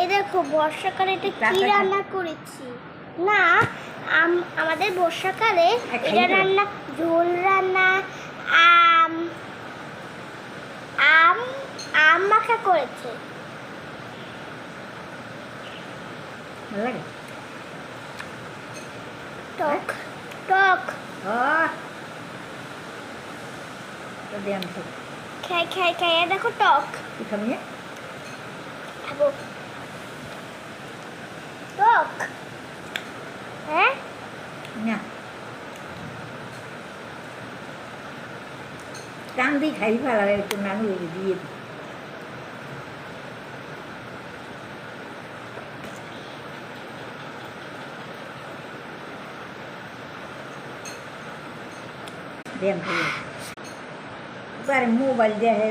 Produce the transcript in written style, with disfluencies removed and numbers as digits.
এই দেখো বর্ষাকালে এটা কি রান্না করেছি না আমাদের বর্ষাকালে এটা রান্না ঝোল রান্না আম আম আম মাখা করেছে টক টক খাই খাই খাই দেখো টক খাবো টক হ্যাঁ না টান দিয়ে খাই ফেলা একটু নানু দিয়ে दें बारे मोबाइल जो है